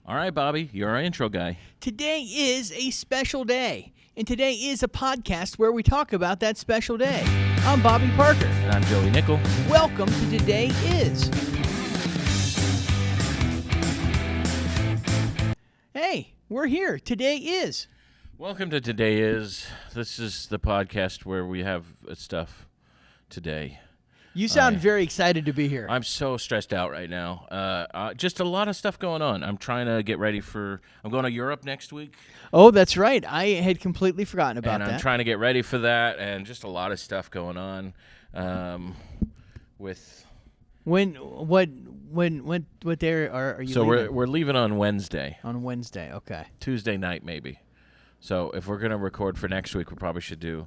All right, Bobby, you're our intro guy. Today is a special day, and today is a podcast where we talk about that special day. I'm Bobby Parker. And I'm Joey Nickel. Welcome to Today Is. Hey, we're here. Today is. Welcome to Today Is. This is the podcast where we have stuff today. You sound very excited to be here. I'm so stressed out right now. Just a lot of stuff going on. I'm trying to get ready I'm going to Europe next week. Oh, that's right. I had completely forgotten about that. And I'm trying to get ready for that, and just a lot of stuff going on with... What day are you So leaving? we're leaving on Wednesday. On Wednesday, okay. Tuesday night, maybe. So if we're going to record for next week, we probably should do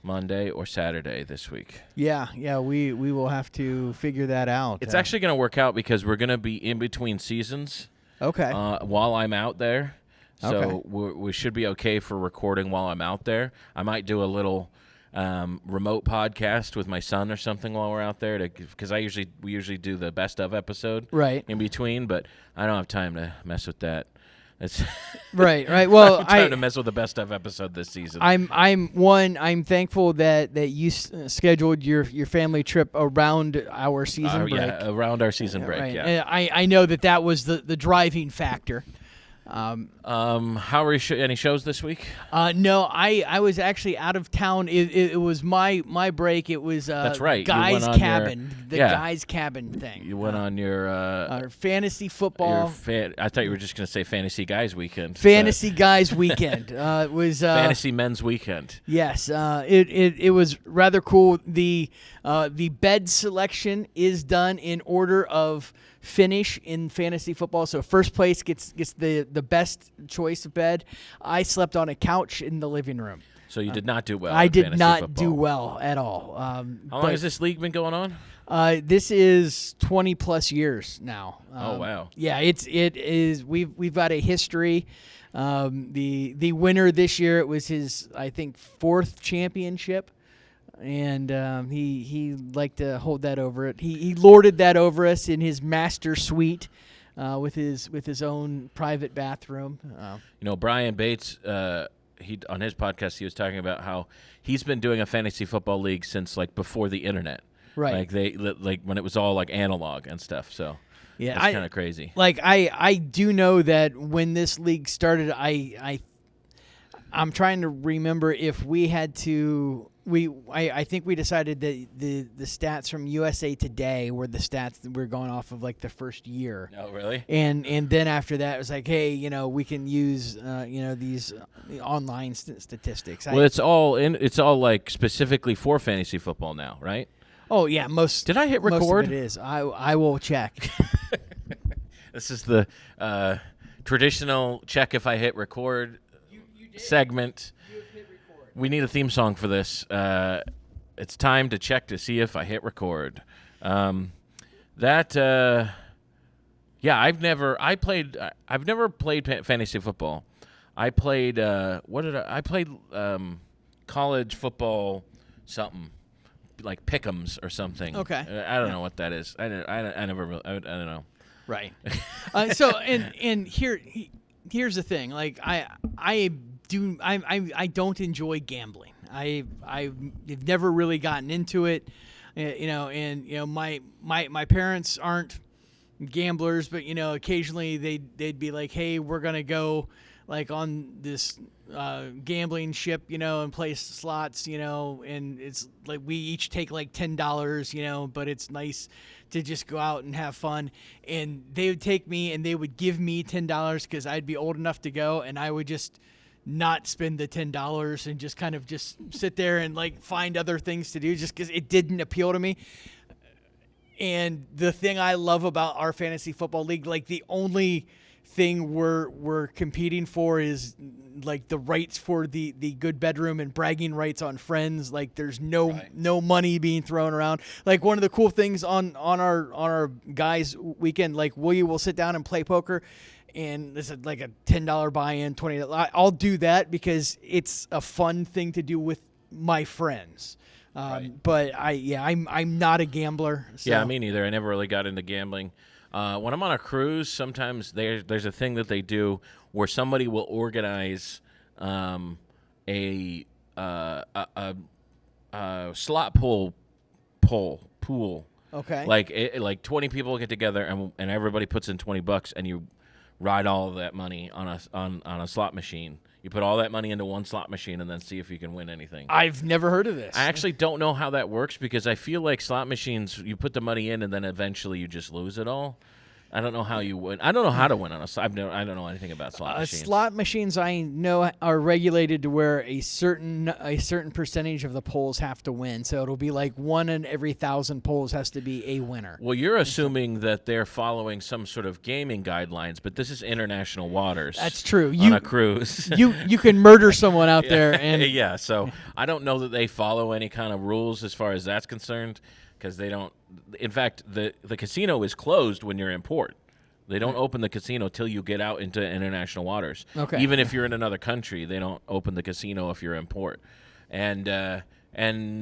Monday or Saturday this week. Yeah, we will have to figure that out. It's actually going to work out because we're going to be in between seasons. Okay. While I'm out there. So Okay. we should be okay for recording while I'm out there. I might do a little remote podcast with my son or something while we're out there, because we usually do the best of episode Right. in between, but I don't have time to mess with that. It's Right. Well, I don't have time to mess with the best of episode this season. I'm thankful that you scheduled your family trip around our season break. Yeah, around our season break. Right. Yeah. And I know that was the driving factor. How are any shows this week? No, I was actually out of town. It was my break. It was That's right. Guy's You went on Cabin, your- Guy's Cabin thing. You went on your our fantasy football. I thought you were just going to say Fantasy Guys Weekend. Fantasy Guys Weekend was Fantasy Men's Weekend. Yes, it was rather cool. The bed selection is done in order of finish in fantasy football. So first place gets the best choice of bed. I slept on a couch in the living room. So you did not do well. I in did fantasy not football. do well at all. How long has this league been going on? This is 20 plus years now. Oh wow! Yeah, it is. We've got a history. The winner this year, it was his, I think, 4th championship, and he liked to hold that over it. He lorded that over us in his master suite with his own private bathroom. Brian Bates, on his podcast, he was talking about how he's been doing a fantasy football league since before the internet. Right. Like when it was all analog and stuff. So yeah, that's kind of crazy. I do know that when this league started, I'm trying to remember if we had to. I think we decided that the stats from USA Today were the stats that we're going off of the first year. Oh, really? And then after that, it was like, hey, we can use these online statistics. Well, it's all specifically for fantasy football now, right? Oh yeah, most. Did I hit record? Most of it is. I will check. This is the traditional check if I hit record segment. We need a theme song for this. It's time to check to see if I hit record. I've never played fantasy football. I played I played college football something like Pick'ems or something. Okay. I don't know what that is. I never really, I don't know. Right. So here's the thing. I don't enjoy gambling. I've never really gotten into it, my parents aren't gamblers, but occasionally they'd be like, hey, we're gonna go on this gambling ship, and play slots, and it's we each take $10, but it's nice to just go out and have fun. And they would take me and they would give me $10 because I'd be old enough to go, and I would just not spend the $10 and just kind of just sit there and find other things to do just because it didn't appeal to me. And the thing I love about our fantasy football league, the only thing we're competing for is the rights for the good bedroom and bragging rights on friends. There's no money being thrown around. One of the cool things on our guys weekend, we will sit down and play poker, and this is a $10 buy-in, $20. I'll do that because it's a fun thing to do with my friends. Right. But I'm not a gambler. So. Yeah, me neither. I never really got into gambling. When I'm on a cruise, sometimes there's a thing that they do where somebody will organize a slot pool. Okay. Like 20 people get together and everybody puts in $20 and you ride all of that money on a slot machine. You put all that money into one slot machine and then see if you can win anything. I've never heard of this. I actually don't know how that works because I feel like slot machines, you put the money in and then eventually you just lose it all. I don't know how you win. I don't know how to win on a slot. I don't know anything about slot machines. Slot machines, I know, are regulated to where a certain percentage of the polls have to win. So it'll be like 1 in every 1,000 polls has to be a winner. Well, you're assuming that they're following some sort of gaming guidelines, but this is international waters. That's true. On a cruise. you can murder someone out there, and yeah. So I don't know that they follow any kind of rules as far as that's concerned. Because they don't. In fact, the casino is closed when you're in port. They don't open the casino till you get out into international waters. Okay. Even if you're in another country, they don't open the casino if you're in port. And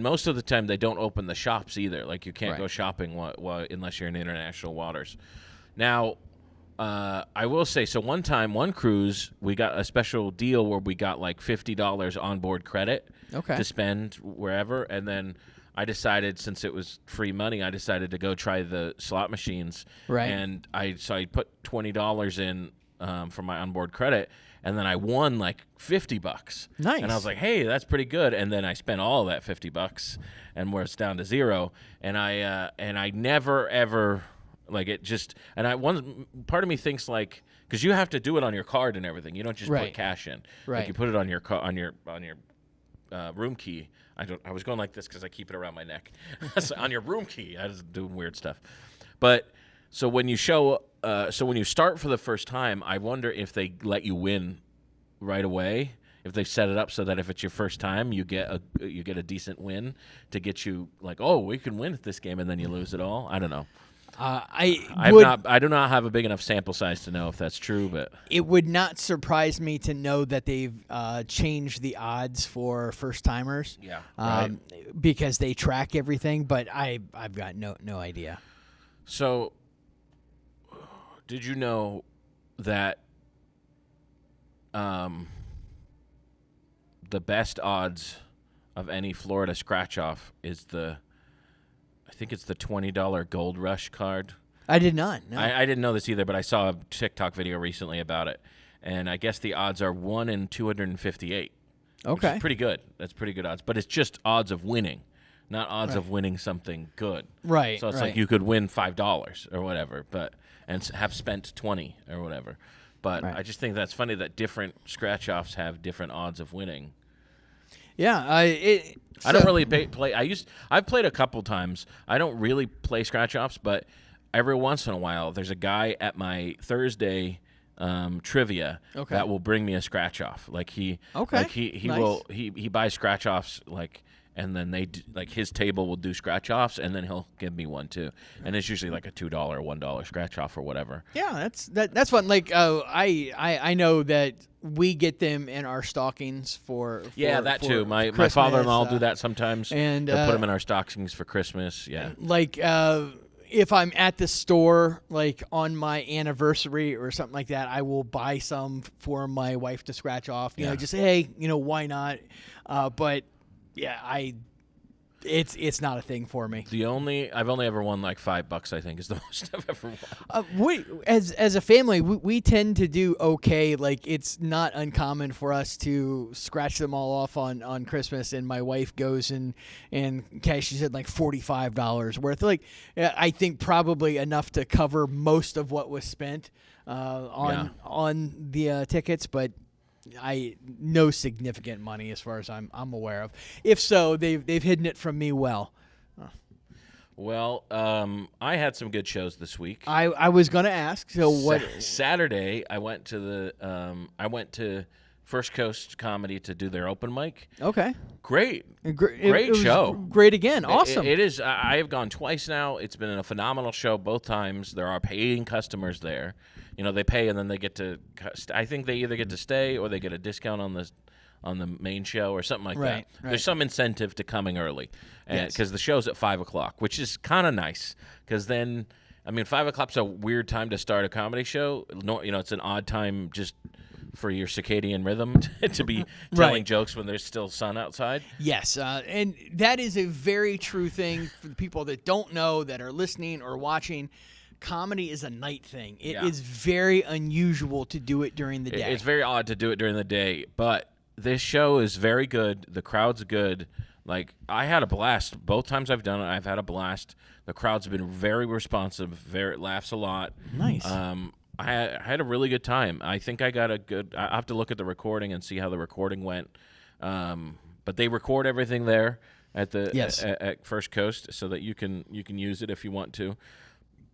most of the time, they don't open the shops either. Like you can't go shopping unless you're in international waters. Now, I will say, so one cruise, we got a special deal where we got like $50 onboard credit to spend wherever, and then I decided, since it was free money, I decided to go try the slot machines. Right. And I put $20 in for my onboard credit, and then I won like $50. Nice. And I was like, hey, that's pretty good. And then I spent all of that $50, and where it's down to zero. And I never ever like it just. And one part of me thinks like, because you have to do it on your card and everything. You don't just put cash in. Right. Like you put it on your room key. I was going like this because I keep it around my neck. So on your room key, I was doing weird stuff. But so when you when you start for the first time, I wonder if they let you win right away. If they set it up so that if it's your first time, you get a decent win to get you like, oh, we can win at this game, and then you lose it all. I don't know. I do not have a big enough sample size to know if that's true, but it would not surprise me to know that they've changed the odds for first timers. Yeah, right. Because they track everything, but I've got no idea. So, did you know that the best odds of any Florida scratch off is I think it's the $20 Gold Rush card. I did not. No. I didn't know this either, but I saw a TikTok video recently about it, and I guess the odds are 1 in 258. Okay, which is pretty good. That's pretty good odds, but it's just odds of winning, not odds of winning something good. Right. So it's like you could win $5 or whatever, and have spent 20 or whatever. But I just think that's funny that different scratch offs have different odds of winning. Yeah, I don't really play. I've played a couple times. I don't really play scratch offs, but every once in a while, there's a guy at my Thursday trivia that will bring me a scratch off. Like he buys scratch offs and then his table will do scratch offs, and then he'll give me one too. And it's usually like a $2, $1 scratch off or whatever. Yeah, that's fun. Like I know that we get them in our stockings for that for too. My father-in-law will do that sometimes, and they'll put them in our stockings for Christmas. Yeah, like if I'm at the store like on my anniversary or something like that, I will buy some for my wife to scratch off. You know, just say, hey, why not? But yeah, it's not a thing for me. I've only ever won like $5. I think is the most I've ever won. As a family, we tend to do okay. Like it's not uncommon for us to scratch them all off on Christmas, and my wife goes and cashes in like $45 worth. Like I think probably enough to cover most of what was spent on the tickets, but no significant money as far as I'm aware of. If so, they've hidden it from me well. Well, I had some good shows this week. I was gonna ask. So what? Saturday, I went to First Coast Comedy to do their open mic. Okay. Great It show. Great again. Awesome. It is. I have gone twice now. It's been a phenomenal show both times. There are paying customers there. They pay and then they get to. I think they either get to stay or they get a discount on the main show or something like that. Right. There's some incentive to coming early, because the show's at 5:00, which is kind of nice. Because then I mean, 5 o'clock's a weird time to start a comedy show. No, it's an odd time just for your circadian rhythm to be telling jokes when there's still sun outside. Yes, and that is a very true thing for the people that don't know, that are listening or watching. Comedy is a night thing. It is very unusual to do it during the day. It's very odd to do it during the day, but this show is very good. The crowd's good. Like, I had a blast. Both times I've done it, I've had a blast. The crowd's been very responsive, laughs a lot. Nice. I had a really good time. I think I got a good. I have to look at the recording and see how the recording went. But they record everything there at the at First Coast, so that you can use it if you want to,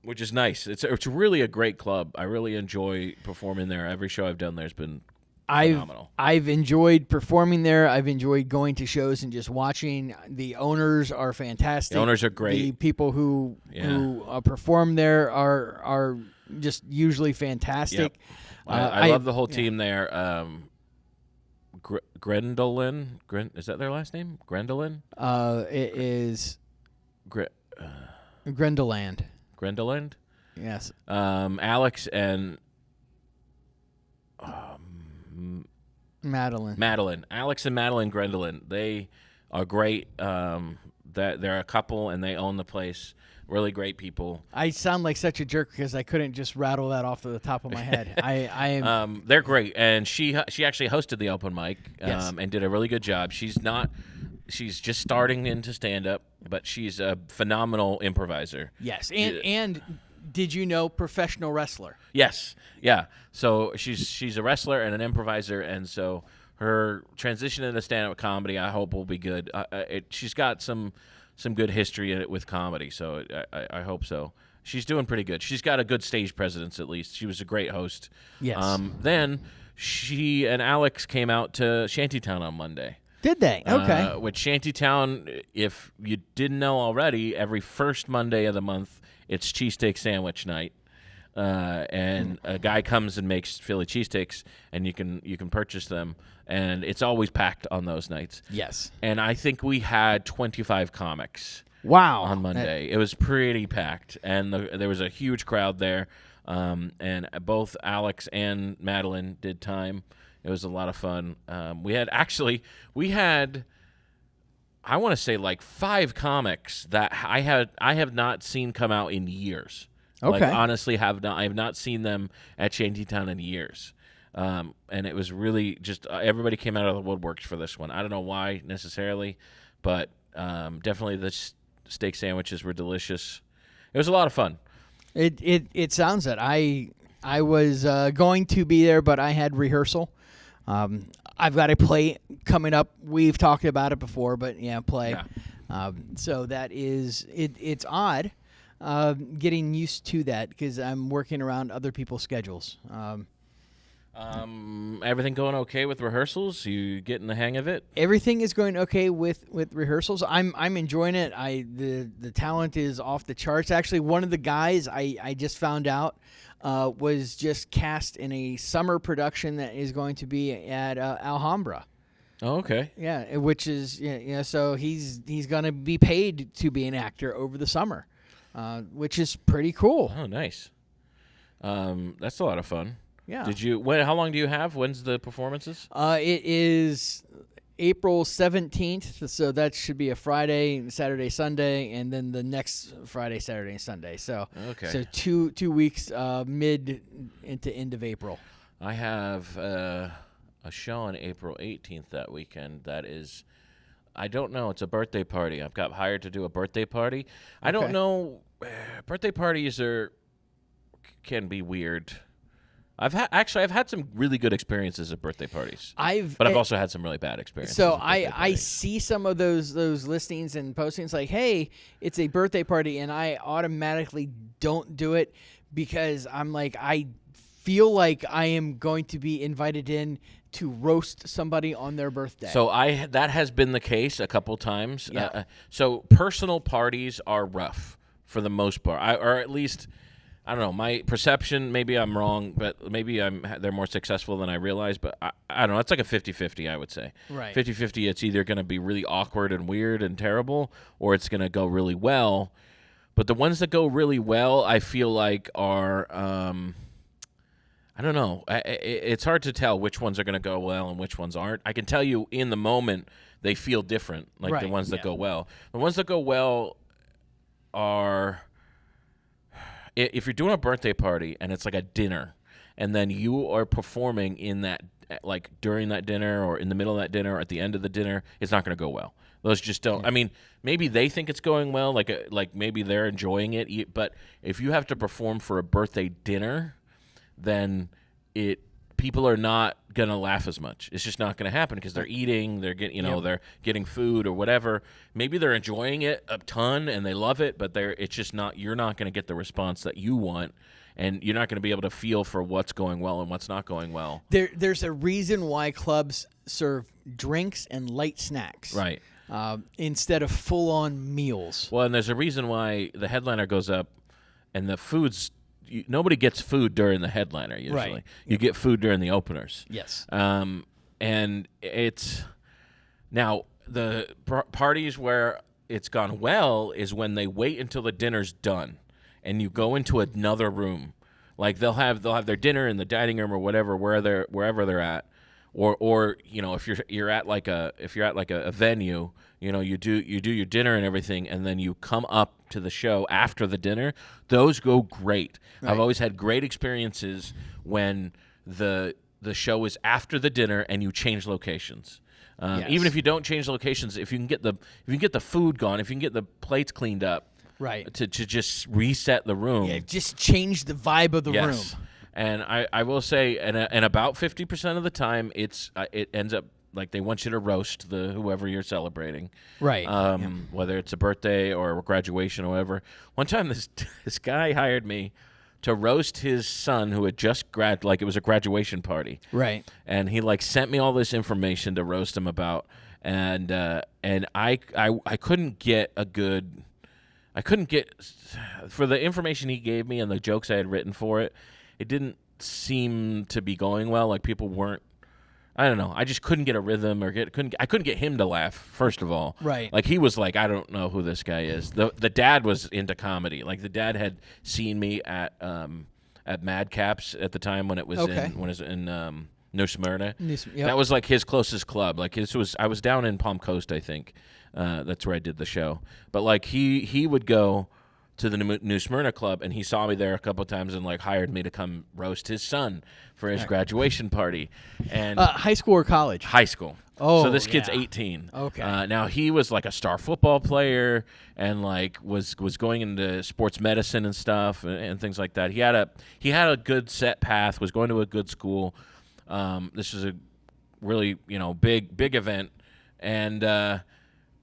which is nice. It's really a great club. I really enjoy performing there. Every show I've done there's been phenomenal. I've enjoyed performing there. I've enjoyed going to shows and just watching. The owners are fantastic. The owners are great. The people who perform there are just usually fantastic. Yep. I love the whole team there. Grendelin, is that their last name? Grendelin? It is Grendeland. Grendeland? Yes. Alex and Madeline. Alex and Madeline Grendelin. They are great. They're a couple and they own the place. Really great people. I sound like such a jerk because I couldn't just rattle that off to the top of my head. I am. They're great, and she actually hosted the open mic and did a really good job. She's just starting into stand up, but she's a phenomenal improviser. Yes, and did you know professional wrestler? Yes, yeah. So she's a wrestler and an improviser, and so her transition into stand up comedy, I hope, will be good. She's got some good history in it with comedy, so I hope so. She's doing pretty good. She's got a good stage presence, at least. She was a great host. Yes. Then she and Alex came out to Shantytown on Monday. Did they? Okay. With Shantytown, if you didn't know already, every first Monday of the month, it's cheesesteak sandwich night. And a guy comes and makes Philly cheesesteaks, and you can purchase them, and it's always packed on those nights. Yes. And I think we had 25 comics. Wow. On Monday. It was pretty packed, and there was a huge crowd there. And both Alex and Madeline did time. It was a lot of fun. We had I want to say like 5 comics that I have not seen come out in years. Okay. Like, honestly, I have not seen them at Shantytown in years. And it was really just everybody came out of the woodworks for this one. I don't know why necessarily, but definitely the steak sandwiches were delicious. It was a lot of fun. It sounds it. I was going to be there, but I had rehearsal. I've got a play coming up. We've talked about it before, but play. Yeah. So that is it's odd. Getting used to that because I'm working around other people's schedules. Everything going okay with rehearsals? You getting the hang of it? Everything is going okay with rehearsals. I'm enjoying it. The talent is off the charts. Actually, one of the guys I just found out was just cast in a summer production that is going to be at Alhambra. Oh, okay. Yeah, which is so he's going to be paid to be an actor over the summer. Which is pretty cool. Oh, nice. That's a lot of fun. Yeah. How long do you have? When's the performances? It is April 17th, so that should be a Friday, Saturday, Sunday, and then the next Friday, Saturday, and Sunday. So, okay. So two weeks, mid into end of April. I have a show on April 18th that weekend. That is, I don't know. It's a birthday party. I've got hired to do a birthday party. I don't know. Birthday parties can be weird. I've had some really good experiences at birthday parties. But I've also had some really bad experiences. So I see some of those listings and postings like, hey, it's a birthday party, and I automatically don't do it because I'm like, I feel like I am going to be invited in to roast somebody on their birthday. So that has been the case a couple times. Yeah. So personal parties are rough for the most part, or at least, I don't know, my perception, maybe I'm wrong, but maybe they're more successful than I realize, but I don't know, it's like a 50-50, I would say. Right. 50-50, it's either going to be really awkward and weird and terrible, or it's going to go really well. But the ones that go really well, I feel like are I don't know. It's hard to tell which ones are going to go well and which ones aren't. I can tell you in the moment they feel different, like the Right, ones that yeah. go well. The ones that go well are if you're doing a birthday party and it's like a dinner, and then you are performing in that, like during that dinner or in the middle of that dinner or at the end of the dinner, it's not going to go well. Those just don't. I mean, maybe they think it's going well, like maybe they're enjoying it. But if you have to perform for a birthday dinner, then people are not gonna laugh as much. It's just not gonna happen because they're eating, they're getting they're getting food or whatever. Maybe they're enjoying it a ton and they love it, but it's just not. You're not gonna get the response that you want, and you're not gonna be able to feel for what's going well and what's not going well. There's a reason why clubs serve drinks and light snacks, Right. Instead of full-on meals. Well, and there's a reason why the headliner goes up, and the food's. Nobody gets food during the headliner usually. Right. You get food during the openers. Yes. And it's now the parties where it's gone well is when they wait until the dinner's done, and you go into another room. Like they'll have their dinner in the dining room or whatever, wherever they're at, or if you're at like a venue, you do your dinner and everything, and then you come up to the show after the dinner. Those go great. Right. I've always had great experiences when the show is after the dinner and you change locations. Yes. Even if you don't change locations, if you can get the food gone, if you can get the plates cleaned up, Right. to just reset the room. Yeah, just change the vibe of the room. And I will say, and about 50% of the time, it ends up like they want you to roast whoever you're celebrating, Right. Whether it's a birthday or a graduation or whatever. One time, this guy hired me to roast his son who had just like it was a graduation party, Right. and he like sent me all this information to roast him about, and I couldn't get a good. I couldn't get for the information he gave me and the jokes I had written for it. It didn't seem to be going well. Like people weren't. I don't know. I just couldn't get a rhythm I couldn't get him to laugh. First of all, Right. Like he was like, I don't know who this guy is. The dad was into comedy. Like the dad had seen me at Madcaps at the time when it was in New Smyrna. Yep. That was like his closest club. Like I was down in Palm Coast, I think. That's where I did the show. But like he would go to the New Smyrna club, and he saw me there a couple of times and like hired me to come roast his son for his graduation party. And High school or college? high school. Oh, so this kid's yeah. 18. Okay. Now he was like a star football player and like was going into sports medicine and stuff and things like that. He had a good set path. Was going to a good school. This was a really big event, and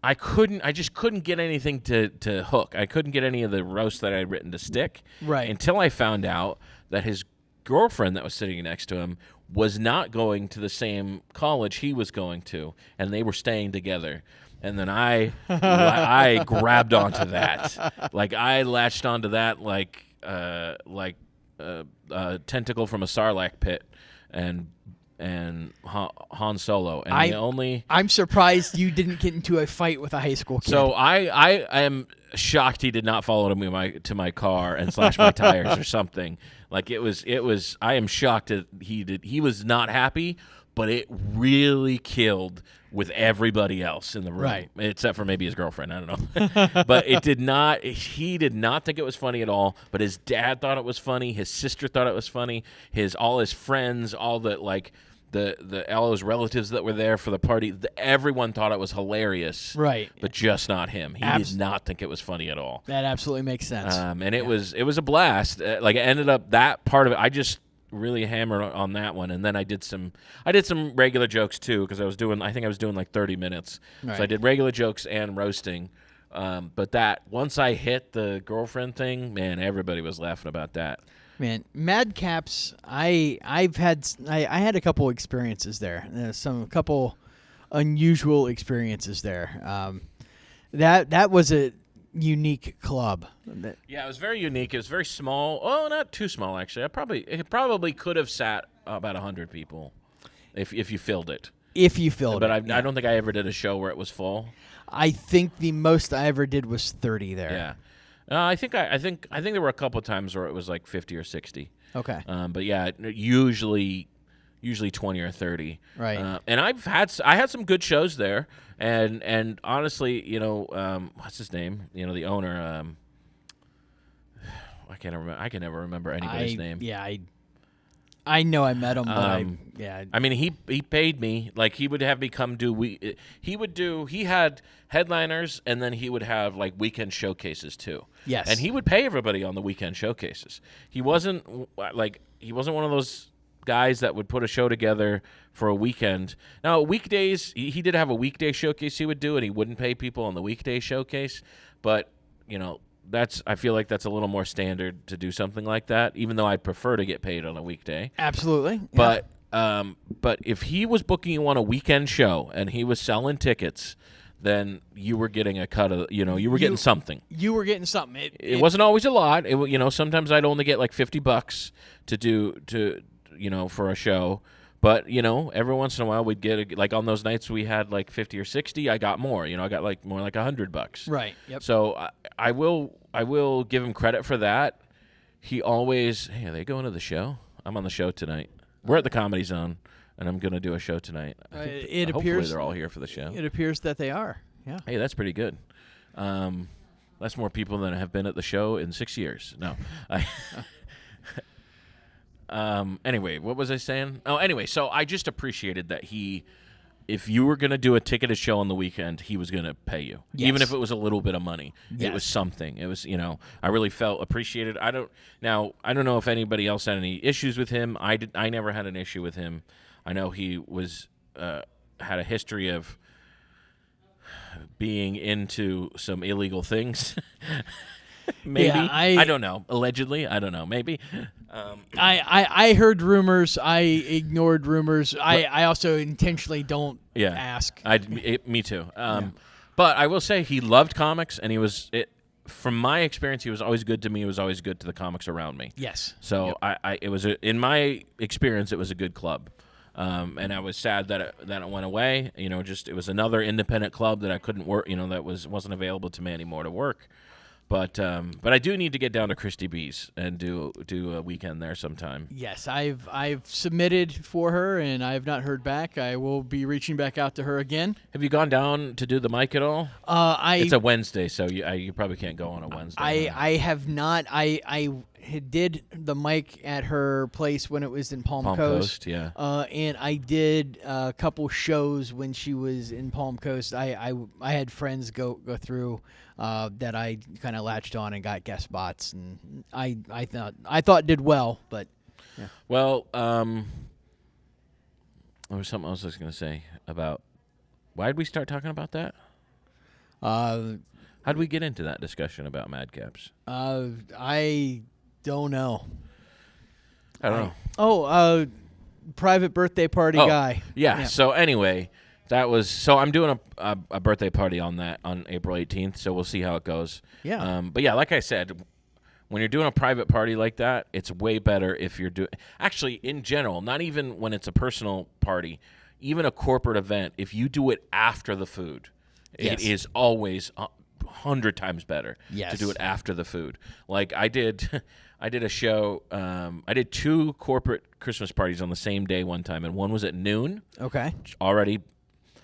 I just couldn't get anything to hook. I couldn't get any of the roast that I had written to stick. Right. Until I found out that his girlfriend that was sitting next to him was not going to the same college he was going to, and they were staying together. And then I grabbed onto that. Like I latched onto that like a tentacle from a sarlacc pit, and Han Solo. And I'm surprised you didn't get into a fight with a high school kid. So I am shocked he did not follow me to my car and slash my tires or something. Like it was. I am shocked that he did. He was not happy, but it really killed with everybody else in the room, Right. except for maybe his girlfriend. I don't know. But it did not. He did not think it was funny at all. But his dad thought it was funny. His sister thought it was funny. All his friends, all the like. All his relatives that were there for the party, everyone thought it was hilarious, Right. But just not him. He did not think it was funny at all. That absolutely makes sense. And it was a blast. Like it ended up that part of it. I just really hammered on that one, and then I did some regular jokes too because I think I was doing like 30 minutes. Right. So I did regular jokes and roasting. But that once I hit the girlfriend thing, man, everybody was laughing about that. Man, Madcaps, I had a couple experiences there. A couple unusual experiences there. That was a unique club. Yeah, it was very unique. It was very small. Oh, not too small actually. It probably could have sat about 100 people if you filled it. If you filled but it. I don't think I ever did a show where it was full. I think the most I ever did was 30 there. Yeah. I think there were a couple of times where it was like 50 or 60. Okay. But yeah, usually 20 or 30. Right. And I had some good shows there, and honestly, what's his name? The owner. I can never remember anybody's name. Yeah, I know I met him, but I mean, he paid me. Like, he would have me come do he had headliners, and then he would have like weekend showcases too. Yes. And he would pay everybody on the weekend showcases. He wasn't one of those guys that would put a show together for a weekend. Now, weekdays, he did have a weekday showcase he would do, and he wouldn't pay people on the weekday showcase, but I feel like that's a little more standard to do something like that, even though I'd prefer to get paid on a weekday. Absolutely. Yeah. But if he was booking you on a weekend show and he was selling tickets, then you were getting a cut of, you were getting something. You were getting something. It wasn't always a lot. Sometimes I'd only get like $50 for a show. But, every once in a while we'd get, like on those nights we had like 50 or 60, I got more. I got like more like $100. Right. Yep. So I will give him credit for that. He always, hey, are they going to the show? I'm on the show tonight. We're at the Comedy Zone, and I'm going to do a show tonight. Hopefully they're all here for the show. It appears that they are. Yeah. Hey, that's pretty good. That's more people than have been at the show in 6 years. No. Anyway, what was I saying? Oh, anyway, so I just appreciated that if you were going to do a ticketed show on the weekend, he was going to pay you. Yes. Even if it was a little bit of money. Yes. It was something. It was, I really felt appreciated. I don't know if anybody else had any issues with him. I never had an issue with him. I know he had a history of being into some illegal things. Maybe. Yeah, I don't know. Allegedly. I don't know. Maybe. I heard rumors. I ignored rumors. I also intentionally don't ask. Me too. But I will say he loved comics, and from my experience, he was always good to me. He was always good to the comics around me. Yes. So in my experience, it was a good club. And I was sad that it went away. It was another independent club that I couldn't work. That wasn't available to me anymore to work. But I do need to get down to Christy B's and do a weekend there sometime. Yes, I've submitted for her and I have not heard back. I will be reaching back out to her again. Have you gone down to do the mic at all? It's a Wednesday, so you probably can't go on a Wednesday. I have not. I did the mic at her place when it was in Palm Coast. Yeah. And I did a couple shows when she was in Palm Coast. I had friends go through that I kind of latched on and got guest spots, and I thought did well, but yeah. Well, there was something else I was going to say about why did we start talking about that? How did we get into that discussion about madcaps? I don't know. I don't know. Oh, private birthday party guy. Yeah. So anyway, I'm doing a birthday party on April 18th. So we'll see how it goes. Yeah. But yeah, like I said, when you're doing a private party like that, it's way better if you're doing. Actually, in general, not even when it's a personal party, even a corporate event. If you do it after the food, it is always 100 times better to do it after the food. Like I did a show. I did 2 corporate Christmas parties on the same day one time, and one was at noon. Okay. Already.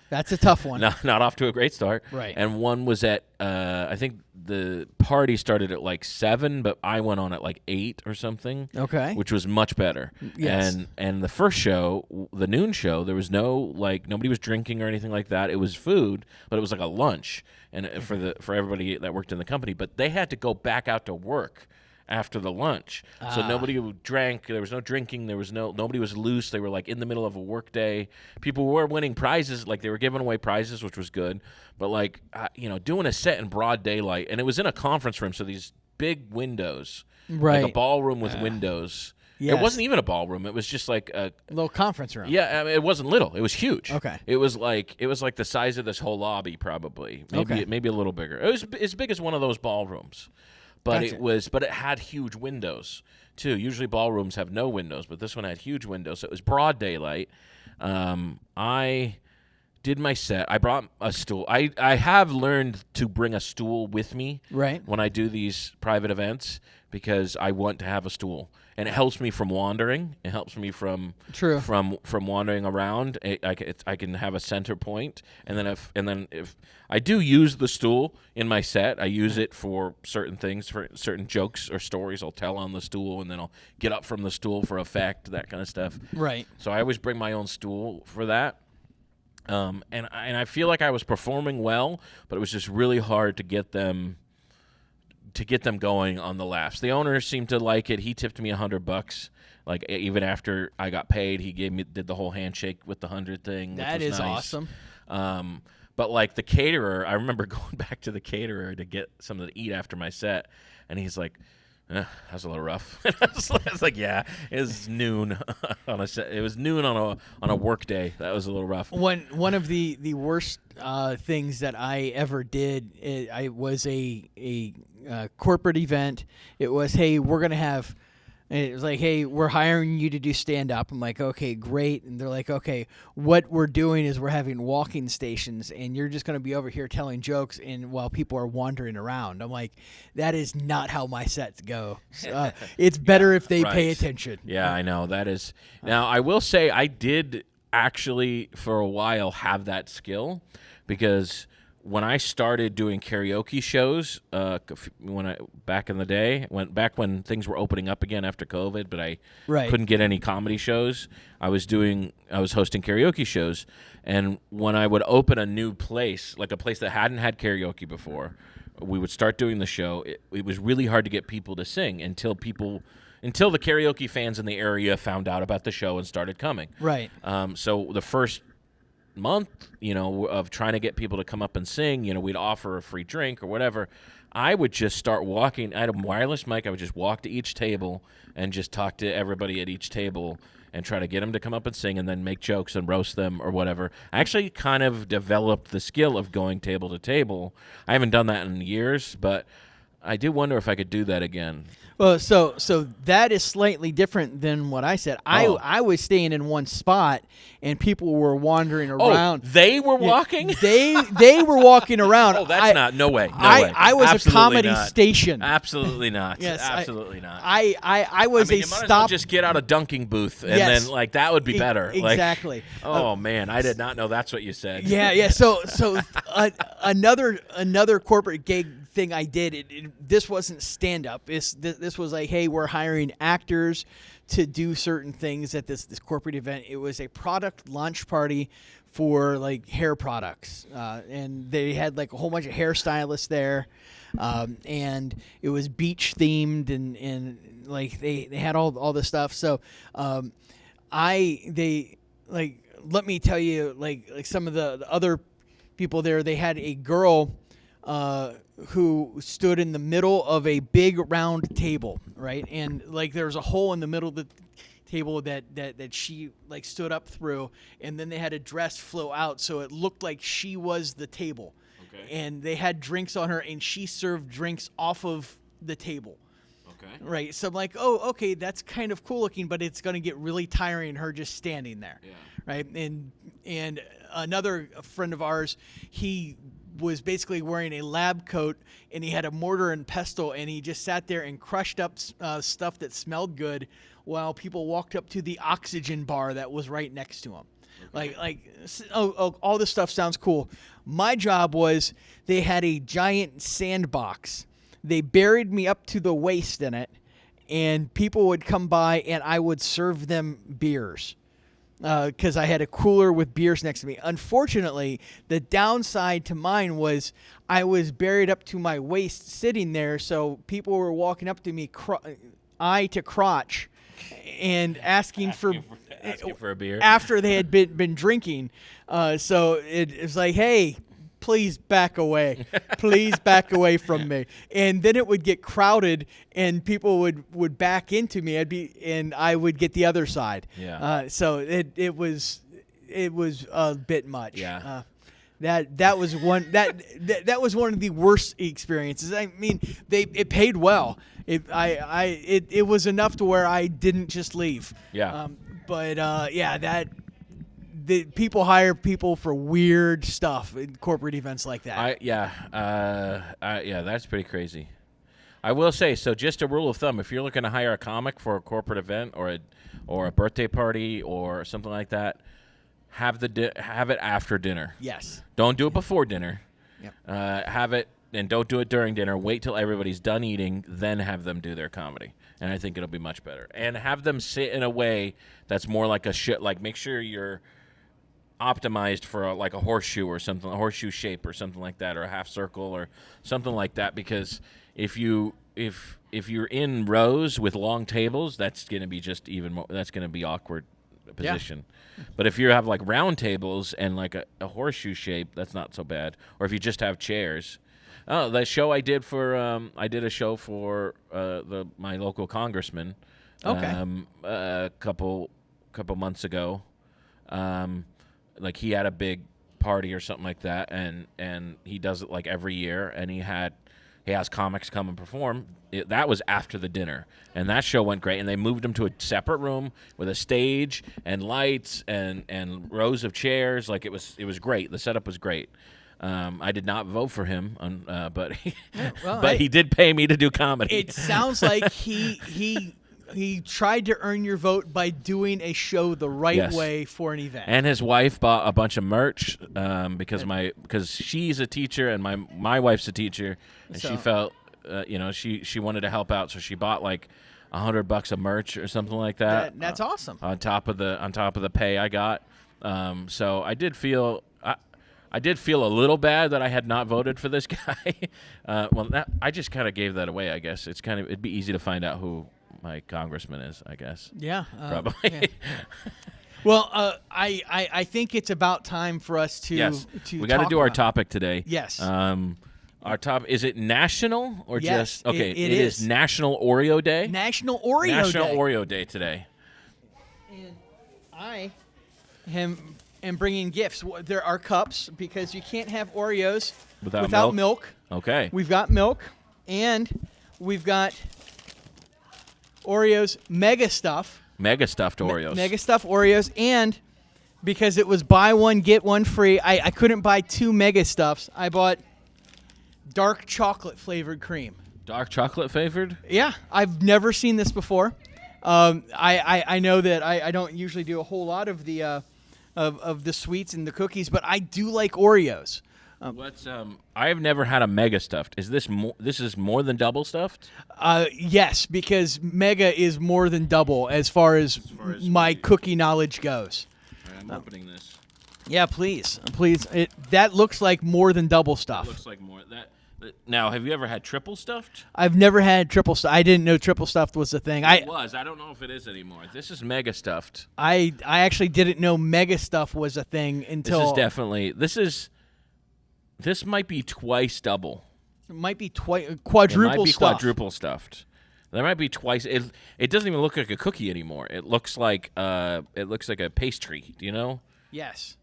That's a tough one. Not off to a great start. Right. And one was at, I think the party started at like 7, but I went on at like 8 or something. Okay. Which was much better. Yes. And the first show, the noon show, there was nobody was drinking or anything like that. It was food, but it was like a lunch and for everybody that worked in the company. But they had to go back out to work after the lunch. So nobody drank. There was no drinking. Nobody was loose. They were like in the middle of a work day. People were winning prizes. Like they were giving away prizes, which was good. But like, doing a set in broad daylight, and it was in a conference room. So these big windows, right. like a ballroom with windows. Yes. It wasn't even a ballroom. It was just like a little conference room. Yeah, I mean, it wasn't little. It was huge. Okay. It was like the size of this whole lobby, probably. Maybe a little bigger. It was as big as one of those ballrooms. But Gotcha. But it had huge windows too. Usually ballrooms have no windows, but this one had huge windows. So it was broad daylight. I did my set. I brought a stool. I have learned to bring a stool with me Right. when I do these private events because I want to have a stool, and it helps me from wandering. It helps me from True. from wandering around. I can have a center point, and then if I do use the stool in my set, I use it for certain things, for certain jokes or stories I'll tell on the stool, and then I'll get up from the stool for effect, that kind of stuff. Right. So I always bring my own stool for that. And I feel like I was performing well, but it was just really hard to get them going on the laughs. The owner seemed to like it. He tipped me $100. Like even after I got paid, he did the whole handshake with the 100 thing. That which was is nice. awesome. But like the caterer, I remember going back to the caterer to get something to eat after my set, and he's like, that was a little rough. I was like, yeah, it was noon on a set. It was noon on a work day. That was a little rough. One of the worst things that I ever did, I was a corporate event. It was, hey, we're gonna have. And it was like, hey, we're hiring you to do stand-up. I'm like, okay, great. And they're like, okay, what we're doing is we're having walking stations, and you're just going to be over here telling jokes and while people are wandering around. I'm like, that is not how my sets go. It's better if they pay attention. Yeah, I know. That is. Now, I will say I did actually for a while have that skill because when I started doing karaoke shows, back in the day, when things were opening up again after COVID, but I couldn't get any comedy shows, I was hosting karaoke shows, and when I would open a new place, like a place that hadn't had karaoke before, we would start doing the show. It was really hard to get people to sing until the karaoke fans in the area found out about the show and started coming. Right. So the first month, of trying to get people to come up and sing, we'd offer a free drink or whatever. I would just start walking. I had a wireless mic. I would just walk to each table and just talk to everybody at each table and try to get them to come up and sing and then make jokes and roast them or whatever. I actually kind of developed the skill of going table to table. I haven't done that in years, but I do wonder if I could do that again. Well, so that is slightly different than what I said. I was staying in one spot, and people were wandering around. Oh, they were walking? They were walking around. Oh, that's no way. I was Absolutely a comedy not. station. Absolutely not. Yes, absolutely not. I was you a might as well stop. just get out a dunking booth, and Yes. then that would be better. Exactly. Man, I did not know that's what you said. Yeah. So another corporate gig thing I did. This wasn't stand up. This was like, hey, we're hiring actors to do certain things at this corporate event. It was a product launch party for like hair products, and they had like a whole bunch of hairstylists there, and it was beach themed, and like they had all this stuff. So let me tell you, like some of the other people there, they had a girl who stood in the middle of a big round table, right? And like there was a hole in the middle of the table that she like stood up through, and then they had a dress flow out so it looked like she was the table. Okay. And they had drinks on her, and she served drinks off of the table. Okay. Right. So I'm like, oh, okay, that's kind of cool looking, but it's going to get really tiring her just standing there. Yeah. Right. And another friend of ours, he was basically wearing a lab coat, and he had a mortar and pestle, and he just sat there and crushed up stuff that smelled good while people walked up to the oxygen bar that was right next to him. Okay. All this stuff sounds cool. My job was they had a giant sandbox. They buried me up to the waist in it, and people would come by, and I would serve them beers. Because I had a cooler with beers next to me. Unfortunately, the downside to mine was I was buried up to my waist sitting there, so people were walking up to me eye to crotch and asking for a beer after they had been drinking. So it was like, hey, please back away. Please back away from me. And then it would get crowded, and people would back into me. And I would get the other side. Yeah. So it was a bit much. Yeah. That was one that was one of the worst experiences. I mean, it paid well. It was enough to where I didn't just leave. Yeah. people hire people for weird stuff in corporate events like that. Yeah, that's pretty crazy. I will say, so just a rule of thumb: if you're looking to hire a comic for a corporate event or a birthday party or something like that, have it after dinner. Yes. Don't do it before dinner. Yep. Have it, and don't do it during dinner. Wait till everybody's done eating, then have them do their comedy, and I think it'll be much better. And have them sit in a way that's more like a shit. Like, make sure you're optimized for like a horseshoe or something, a horseshoe shape or something like that, or a half circle or something like that. Because if you're in rows with long tables, that's gonna be just even more. That's gonna be awkward position. Yeah. But if you have like round tables and like a horseshoe shape, that's not so bad. Or if you just have chairs. Oh, the show I did a show for my local congressman. Okay. A couple months ago. Like he had a big party or something like that, and he does it like every year, and he has comics come and perform. That was after the dinner, and that show went great. And they moved him to a separate room with a stage and lights and rows of chairs. Like it was great. The setup was great. I did not vote for him, but he did pay me to do comedy. It sounds like he tried to earn your vote by doing a show the right way for an event. And his wife bought a bunch of merch because she's a teacher and my wife's a teacher, and she felt she wanted to help out, so she bought like $100 of merch or something like that. That's awesome. On top of the pay I got. So I did feel a little bad that I had not voted for this guy. I just kind of gave that away, I guess. It'd be easy to find out who my congressman is, I guess. Yeah. Probably. Yeah. Well, I think it's about time for us to we got to do our topic today. Yes. Our top, is it national or yes, just okay? It is National Oreo Day. National Oreo Day today. And I am bringing gifts. There are cups because you can't have Oreos without milk. Okay. We've got milk, and we've got Oreos Mega Stuff. Mega stuffed Oreos. Mega Stuffed Oreos, and because it was buy one get one free, I couldn't buy 2 Mega Stuffs. I bought dark chocolate flavored cream. Dark chocolate flavored? Yeah, I've never seen this before. I know that I don't usually do a whole lot of the sweets and the cookies, but I do like Oreos. I have never had a mega stuffed. Is this this is more than double stuffed? Yes, because mega is more than double as far as my cookie knowledge goes. Right, I'm opening this. Yeah, please. That looks like more than double stuff. It looks like more. Now, have you ever had triple stuffed? I've never had triple stuffed. I didn't know triple stuffed was a thing. It was. I don't know if it is anymore. This is mega stuffed. I actually didn't know mega stuff was a thing until. This is definitely. This might be twice double. It might be quadruple It might be stuff. quadruple stuffed. There might be twice. It doesn't even look like a cookie anymore. It looks like a pastry. Do you know? Yes.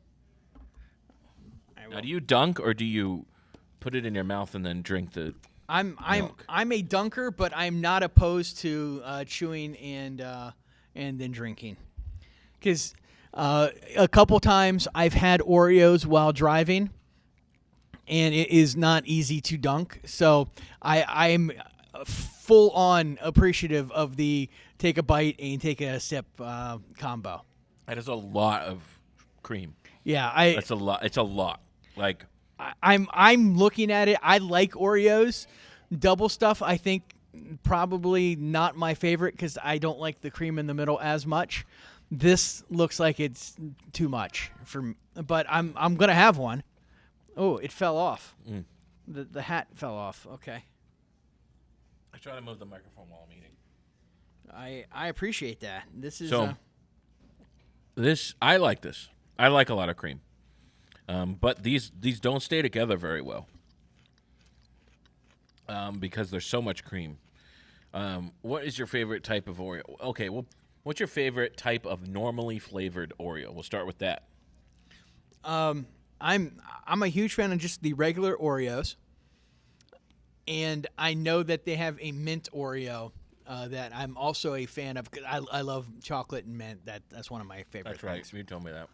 Now, do you dunk or do you put it in your mouth and then drink the milk? I'm a dunker, but I'm not opposed to chewing and then drinking. Because a couple times I've had Oreos while driving, and it is not easy to dunk. So I'm full on appreciative of the take a bite and take a sip combo. That is a lot of cream. Yeah, that's a lot. It's a lot. Like I'm looking at it. I like Oreos. Double stuff, I think, probably not my favorite because I don't like the cream in the middle as much. This looks like it's too much for me, but I'm gonna have one. Oh, it fell off. The hat fell off. Okay. I try to move the microphone while I'm eating. I appreciate that. This is I like this. I like a lot of cream. But these don't stay together very well because there's so much cream. What is your favorite type of Oreo? Okay, well, what's your favorite type of normally flavored Oreo? We'll start with that. I'm a huge fan of just the regular Oreos, and I know that they have a mint Oreo that I'm also a fan of. 'Cause I love chocolate and mint. That's one of my favorite. That's right. You told me that.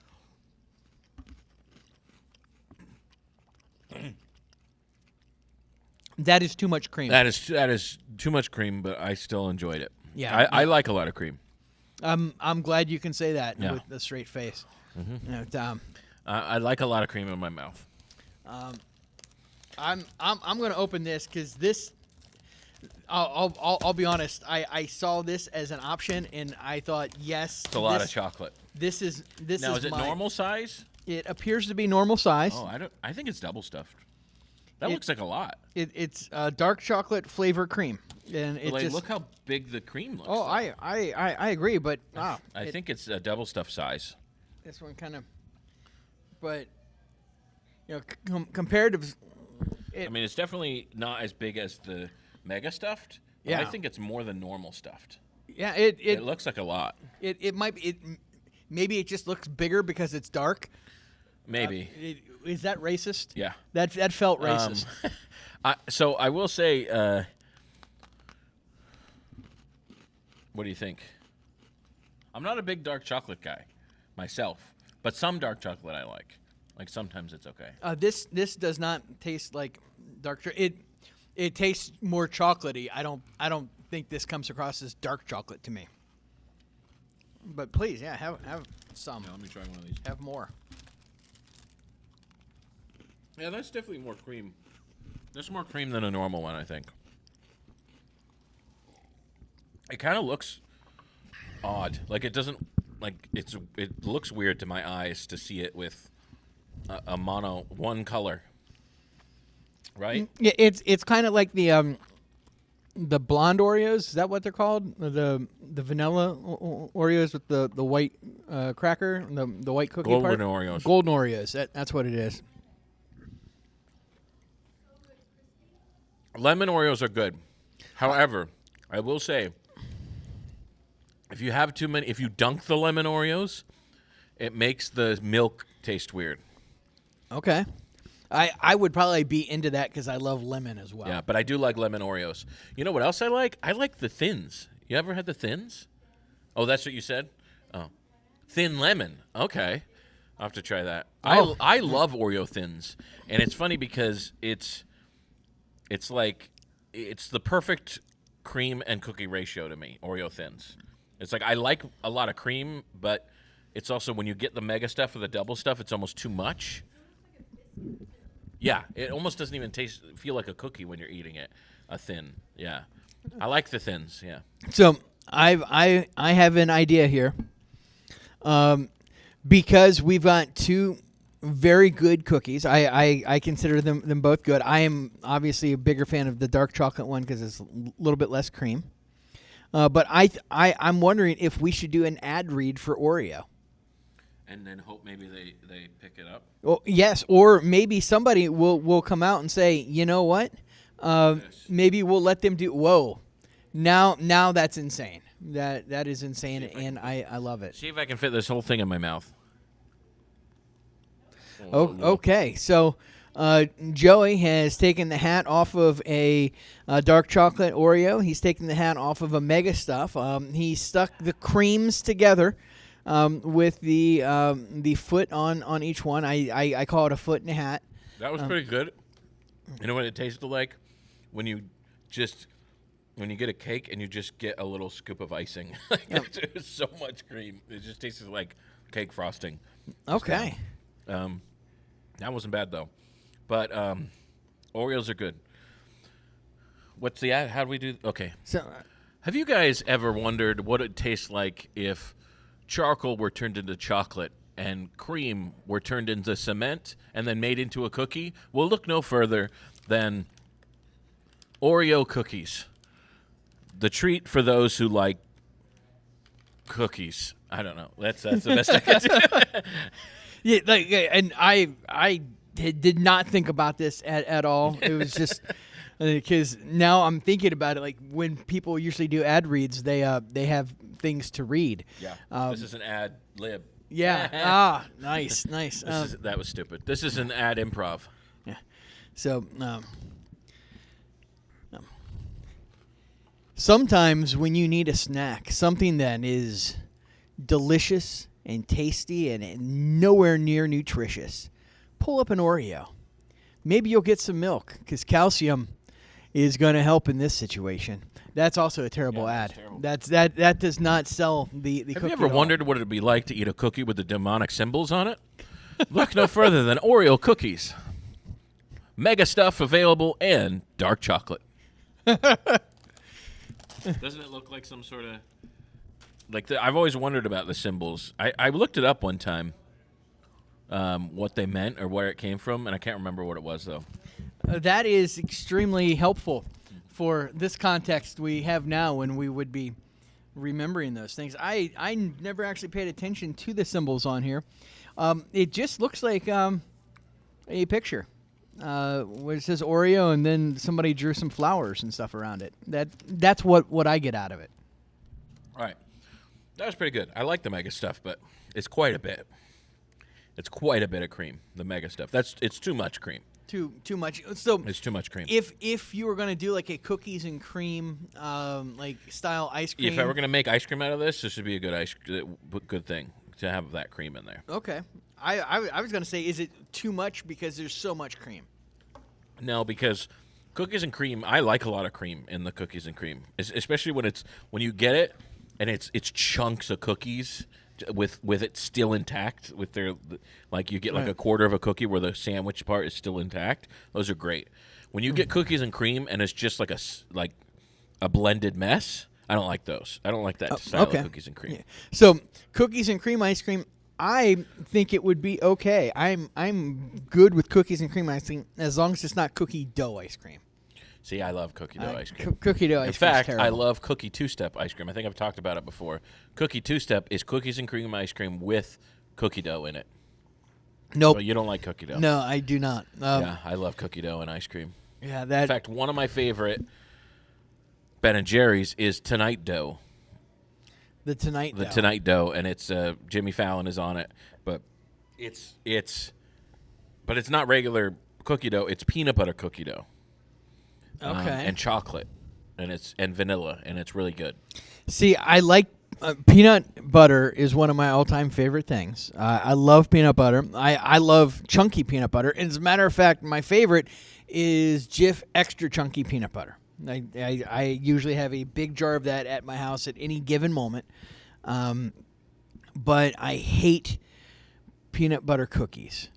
That is too much cream. That is too much cream, but I still enjoyed it. Yeah. I like a lot of cream. I'm glad you can say that Yeah. with a straight face. Mm-hmm. You know, I like a lot of cream in my mouth. I'm going to open this because this. I'll be honest. I saw this as an option and I thought yes. It's a lot of chocolate. This is Now is it normal size? It appears to be normal size. Oh, I think it's double stuffed. That looks like a lot. It's dark chocolate flavor cream, and it Like, just look how big the cream looks. Oh, like. I agree, but I think it's a double stuffed size. this one kind of, but you know, comparative. I mean, it's definitely not as big as the mega stuffed. But Yeah. I think it's more than normal stuffed. Yeah, It looks like a lot. it might be maybe it just looks bigger because it's dark. Maybe. Is that racist? Yeah. That felt racist. So I will say, what do you think? I'm not a big dark chocolate guy myself, but some dark chocolate I like. Like sometimes it's okay. This does not taste like dark chocolate. It tastes more chocolatey. I don't think this comes across as dark chocolate to me. But please, yeah, have some. Yeah, let me try one of these. Have more. Yeah, that's definitely more cream. There's more cream than a normal one, I think. It kind of looks odd. Like it doesn't it looks weird to my eyes to see it with a mono one color. Right? Yeah, it's kind of like the blonde Oreos. Is that what they're called? The vanilla Oreos with the white cracker, the white cookie part. Golden Oreos. Golden Oreos. That's what it is. Lemon Oreos are good. However, I will say, if you have too many, if you dunk the lemon Oreos, it makes the milk taste weird. Okay. I would probably be into that because I love lemon as well. Yeah, but I do like lemon Oreos. You know what else I like? I like the thins. You ever had the thins? Oh, that's what you said? Oh. Thin lemon. Okay. I'll have to try that. Oh. I love Oreo thins. And it's funny because it's the perfect cream and cookie ratio to me, Oreo thins. It's like I like a lot of cream, but it's also when you get the mega stuff or the double stuff, it's almost too much. Yeah, it almost doesn't even feel like a cookie when you're eating it. A thin, yeah. I like the thins, yeah. So I have an idea here, because we've got two very good cookies. I consider them both good. I am obviously a bigger fan of the dark chocolate one because it's a little bit less cream. But I'm wondering if we should do an ad read for Oreo. And then hope maybe they pick it up. Well, yes, or maybe somebody will come out and say, you know what? Maybe we'll let them do. Whoa, now that's insane. That is insane, and I love it. See if I can fit this whole thing in my mouth. Oh, okay. So Joey has taken the hat off of a dark chocolate Oreo. He's taken the hat off of a Mega Stuff. He stuck the creams together with the foot on each one. I call it a foot in a hat. That was pretty good. You know what it tasted like? When you get a cake and you just get a little scoop of icing. It was so much cream. It just tasted like cake frosting. Okay. That wasn't bad though. But Oreos are good. What's the ad? How do we do? Okay. So Have you guys ever wondered what it tastes like if charcoal were turned into chocolate and cream were turned into cement and then made into a cookie? We'll look no further than Oreo cookies. The treat for those who like cookies. I don't know. That's the best I can do. yeah, and I did not think about this at all. It was just because now I'm thinking about it. Like when people usually do ad reads, they have things to read. Yeah. This is an ad lib. Yeah. Nice. That was stupid. This is an ad improv. Yeah. So sometimes when you need a snack, something that is delicious and tasty and nowhere near nutritious, pull up an Oreo. maybe you'll get some milk because calcium is going to help in this situation. That's also a terrible ad. terrible. That does not sell the Have cookie you ever at all. wondered what it'd be like to eat a cookie with the demonic symbols on it? Look no further than Oreo cookies. Mega stuff available and dark chocolate. Doesn't it look like some sort of I've always wondered about the symbols. I looked it up one time, what they meant or where it came from, and I can't remember what it was though. That is extremely helpful for this context we have now when we would be remembering those things. I never actually paid attention to the symbols on here. It just looks like a picture where it says Oreo and then somebody drew some flowers and stuff around it. That's what I get out of it. All right. That was pretty good. I like the mega stuff, but it's quite a bit. It's quite a bit of cream, the mega stuff. It's too much cream. Too much. So It's too much cream. if you were gonna do like a cookies and cream style ice cream, If I were going to make ice cream out of this would be a good thing to have that cream in there. okay. I was gonna say, is it too much because there's so much cream? No, because cookies and cream, I like a lot of cream in the cookies and cream, especially when you get it and it's chunks of cookies with it still intact. With you get like Right. a quarter of a cookie where the sandwich part is still intact. Those are great. When you get cookies and cream and it's just like a blended mess, I don't like those. I don't like that style okay. of cookies and cream. Yeah. So cookies and cream ice cream, I think it would be okay. I'm good with cookies and cream ice cream as long as it's not cookie dough ice cream. See, I love cookie dough ice cream. Cookie dough ice In cream. fact, I love cookie two-step ice cream. I think I've talked about it before. Cookie two-step is cookies and cream ice cream with cookie dough in it. Nope. But you don't like cookie dough. No, I do not. Yeah, I love cookie dough and ice cream. Yeah, In fact, one of my favorite Ben & Jerry's is Tonight Dough. the Tonight The dough. Tonight Dough, and it's Jimmy Fallon is on it, but it's not regular cookie dough. It's peanut butter cookie dough. Okay. And chocolate, and vanilla, and it's really good. See, I like peanut butter is one of my all-time favorite things. I love peanut butter. I love chunky peanut butter. And as a matter of fact, my favorite is Jif extra chunky peanut butter. I usually have a big jar of that at my house at any given moment. But I hate peanut butter cookies.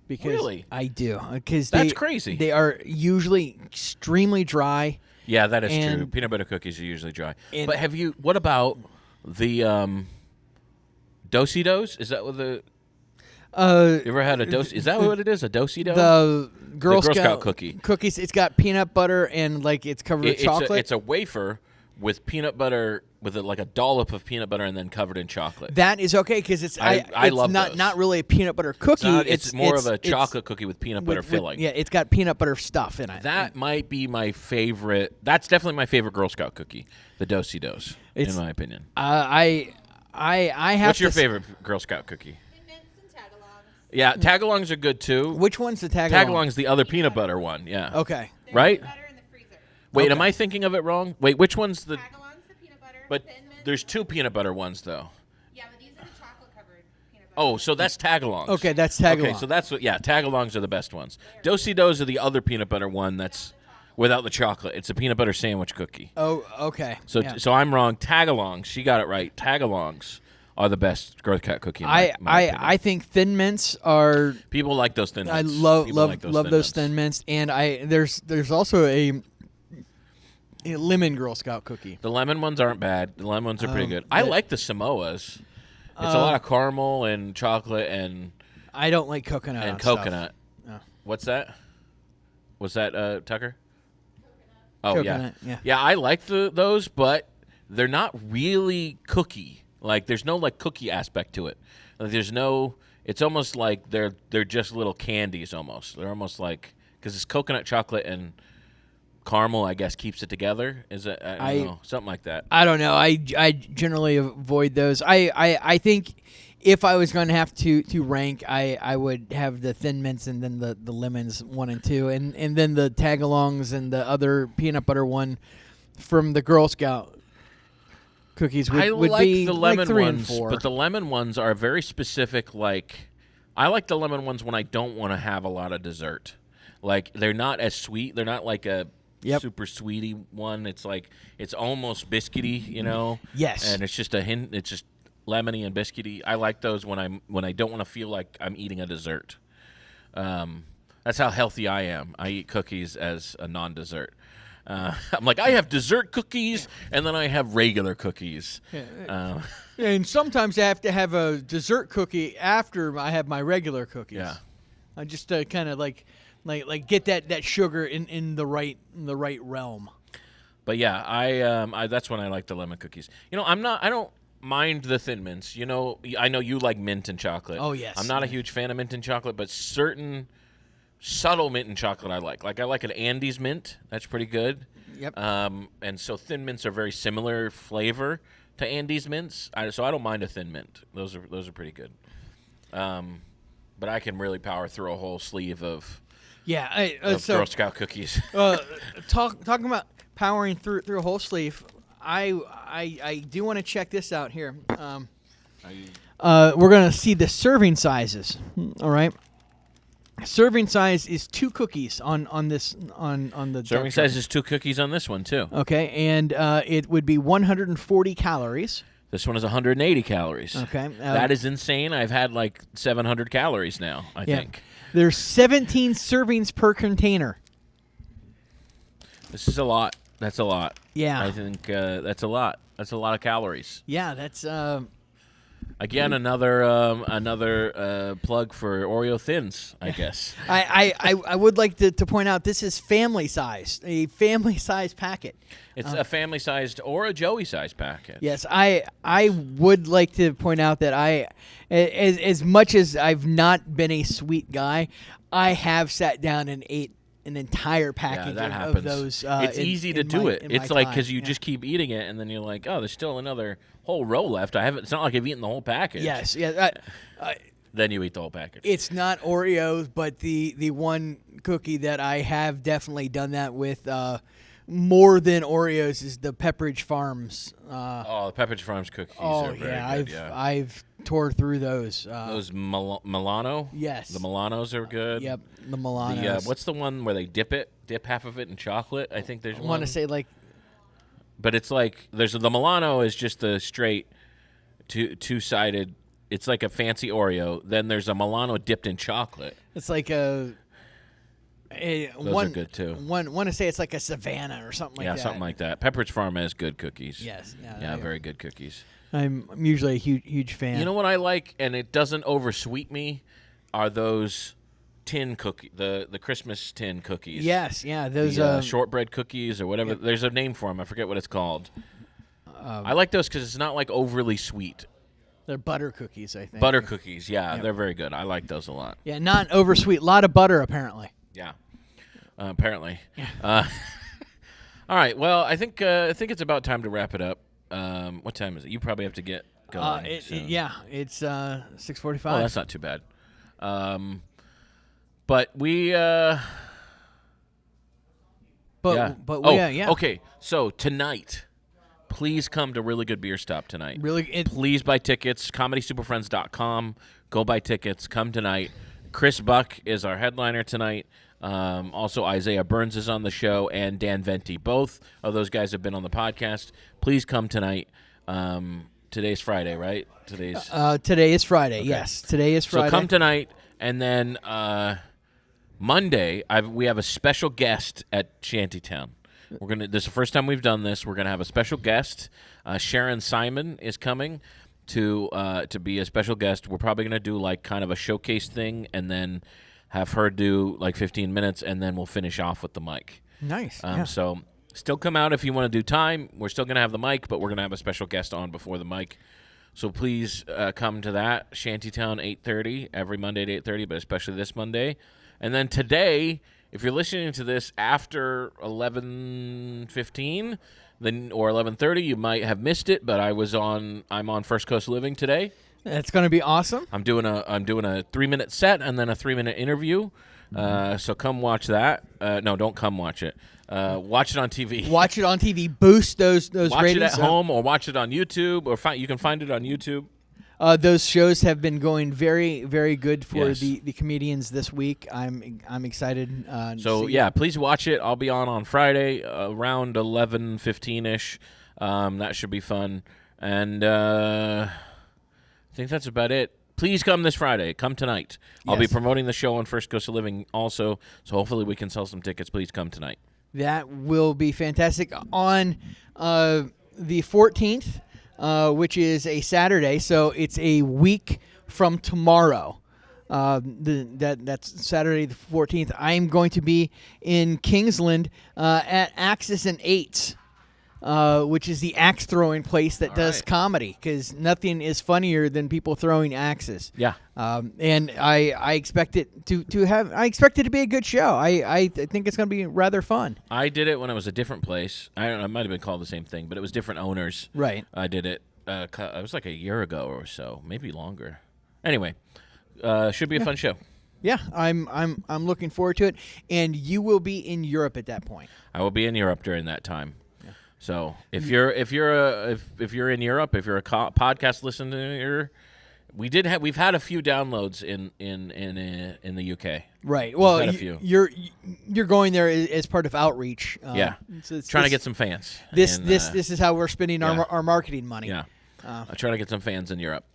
Because Really? I do. Because That's crazy. They are usually extremely dry. Yeah, that is And- true. Peanut butter cookies are usually dry. and- But what about the Do-si-dos? Is that what you ever had a Do-si? Is that what it is, a Do-si-do? The Girl Scout Scout cookie. cookies. It's got peanut butter and it's covered with chocolate. It's a wafer with peanut butter, with like a dollop of peanut butter and then covered in chocolate. That is okay because it's I it's love not those. not really a peanut butter cookie. It's more of a chocolate cookie with peanut butter filling. Yeah, it's got peanut butter stuff in it. That might be my favorite. That's definitely my favorite Girl Scout cookie, the Do-si-dos, in It's- my opinion. I have. What's your to favorite Girl Scout cookie? Mints and tagalongs. Yeah, tagalongs are good too. Which one's the tagalong? Tagalong's the other peanut butter one. Yeah. Okay. They're Right? peanut butter in the freezer. Wait, Okay. am I thinking of it wrong? Wait, which one's the? Tagalongs the peanut butter. But Thin Mints. there's two peanut butter ones though. Yeah, but these are the chocolate covered peanut butter. Oh, so that's tagalongs. Okay, that's Okay, tagalong. so that's what. Yeah, tagalongs are the best ones. Do-si-dos are the other peanut butter one that's without the chocolate. It's a peanut butter sandwich cookie. Oh, okay. So yeah. so I'm wrong. Tagalongs. She got it right. Tagalongs are the best Girl Scout cookie. In my opinion. I think Thin Mints are. People like those thin mints. I love People like love those Thin Mints, and there's also a lemon Girl Scout cookie. The lemon ones aren't bad. The lemon ones are pretty good. I that- like the Samoas. It's a lot of caramel and chocolate and I don't like coconut. on coconut. Stuff. Oh. What's that? Was that Tucker? Oh Coconut, yeah. Yeah, I like those, but they're not really cookie. Like there's no like cookie aspect to it. Like, there's no. It's almost like they're just little candies. Almost. They're almost like because it's coconut, chocolate, and caramel. I guess keeps it together. Is it? I don't know, something like that. I don't know. I generally avoid those. I think if I was going to have to rank, I would have the Thin Mints and then the lemons 1 and 2, and then the tagalongs and the other peanut butter one from the Girl Scout cookies would, I would like be the lemon like 3 ones, and 4. but the lemon ones are very specific. Like, I like the lemon ones when I don't want to have a lot of dessert. Like they're not as sweet. They're not like a Yep. super sweetie one. It's like it's almost biscuity, you know. Yes. And it's just a hint. It's just lemony and biscuity. I like those when I don't want to feel like I'm eating a dessert. That's how healthy I am. I eat cookies as a non-dessert. I'm like, I have dessert cookies, and then I have regular cookies. And sometimes I have to have a dessert cookie after I have my regular cookies. Yeah. I just kind of like get that sugar in the right realm. But yeah, I that's when I like the lemon cookies. You know, I don't mind the Thin Mints. You know, I know you like mint and chocolate. Oh, yes. I'm not a huge fan of mint and chocolate, but certain subtle mint and chocolate I like. Like I like an Andes mint. That's pretty good. Yep. And so Thin Mints are very similar flavor to Andes mints. So I don't mind a Thin Mint. Those are pretty good. But I can really power through a whole sleeve of Girl Scout cookies. Talking about powering through a whole sleeve, I do want to check this out here. We're gonna see the serving sizes. All right. Serving size is 2 cookies on the Serving size is 2 cookies on this one too. Okay, and it would be 140 calories. This one is 180 calories. Okay, that is insane. I've had like 700 calories now, I think. There's 17 servings per container. This is a lot. That's a lot. Yeah. I think that's a lot. That's a lot of calories. Yeah, that's again another plug for Oreo Thins, I guess. I would like to point out this is family sized, a family sized packet. It's a family sized or a Joey sized packet. Yes, I would like to point out that as much as I've not been a sweet guy, I have sat down and ate an entire package of those. It's easy to do it. It's like because you just keep eating it, and then you're like, oh, there's still another whole row left. It's not like I've eaten the whole package. Yes, yeah. Then you eat the whole package. It's not Oreos, but the one cookie that I have definitely done that with more than Oreos is the Pepperidge Farms. The Pepperidge Farms cookies are very good. I've tore through those. Those Milano? Yes. The Milanos are good. Yep, the Milanos. What's the one where they dip half of it in chocolate? I think there's one. I want to say like... But it's like, there's the Milano is just the straight two-sided, it's like a fancy Oreo. Then there's a Milano dipped in chocolate. It's like those are good too. Want to say it's like a Savannah or something like that. Yeah, something like that. Pepperidge Farm has good cookies. Yes. Yeah, very good cookies. I'm usually a huge fan. You know what I like, and it doesn't oversweet me, are those tin cookie, the Christmas tin cookies. Yes, yeah, those shortbread cookies or whatever. Yep. There's a name for them. I forget what it's called. I like those because it's not like overly sweet. They're butter cookies, I think. Butter cookies, yeah, they're very good. I like those a lot. Yeah, not oversweet. A lot of butter, apparently. Yeah, apparently. Yeah. All right. Well, I think it's about time to wrap it up. What time is it? You probably have to get going. It's 6:45. Oh, that's not too bad. But we. Okay, so tonight, please come to Really Good Beer Stop tonight. Please buy tickets. ComedySuperFriends.com. Go buy tickets. Come tonight. Chris Buck is our headliner tonight. Also, Isaiah Burns is on the show, and Dan Venti. Both of those guys have been on the podcast. Please come tonight. Today's Friday, right? Today is Friday. Okay. Yes, today is Friday. So come tonight, and then Monday we have a special guest at Shantytown. This is the first time we've done this. We're gonna have a special guest. Sharon Simon is coming to be a special guest. We're probably gonna do like kind of a showcase thing, and then have her do like 15 minutes, and then we'll finish off with the mic. Nice. So still come out if you want to do time. We're still going to have the mic, but we're going to have a special guest on before the mic. So please come to that. Shantytown, 8:30, every Monday at 8:30, but especially this Monday. And then today, if you're listening to this after 11:15 or 11:30, you might have missed it, but I'm on First Coast Living today. That's going to be awesome. I'm doing a 3-minute set and then a 3-minute interview. So come watch that. No, don't come watch it. Watch it on TV. Watch it on TV. Boost those watch ratings. Watch it at home or watch it on YouTube, or you can find it on YouTube. those shows have been going very, very good for Yes. the comedians this week. I'm excited. So to see- yeah, please watch it. I'll be on Friday around 11:15ish. That should be fun, and I think that's about it. Please come this Friday. Come tonight. I'll be Yes. promoting the show on First Coast of Living also, so hopefully we can sell some tickets. Please come tonight. That will be fantastic. On the 14th, which is a Saturday, so it's a week from tomorrow. That's Saturday the 14th. I am going to be in Kingsland at Axis and Eights, which is the axe throwing place that does right. comedy, because nothing is funnier than people throwing axes. Yeah. And I expect it I expect it to be a good show. I think it's going to be rather fun. I did it when it was a different place. I don't know, it might have been called the same thing, but it was different owners. Right. I did it. It was like a year ago or so, maybe longer. Anyway, should be a fun show. Yeah, I'm looking forward to it. And you will be in Europe at that point. I will be in Europe during that time. So if you're in Europe, if you're a podcast listener, we've had a few downloads in the UK. Right. Well, had a few. you're going there as part of outreach. Yeah. So it's Trying to get some fans. this And, this is how we're spending yeah. our marketing money. Yeah. I'm trying to get some fans in Europe.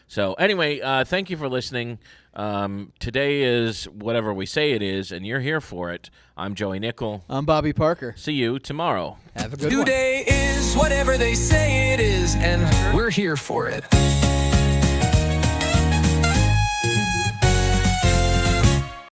So anyway, thank you for listening. Today is whatever we say it is, and you're here for it. I'm Joey Nickel. I'm Bobby Parker. See you tomorrow. Have a good one. Today is whatever they say it is, and we're here for it.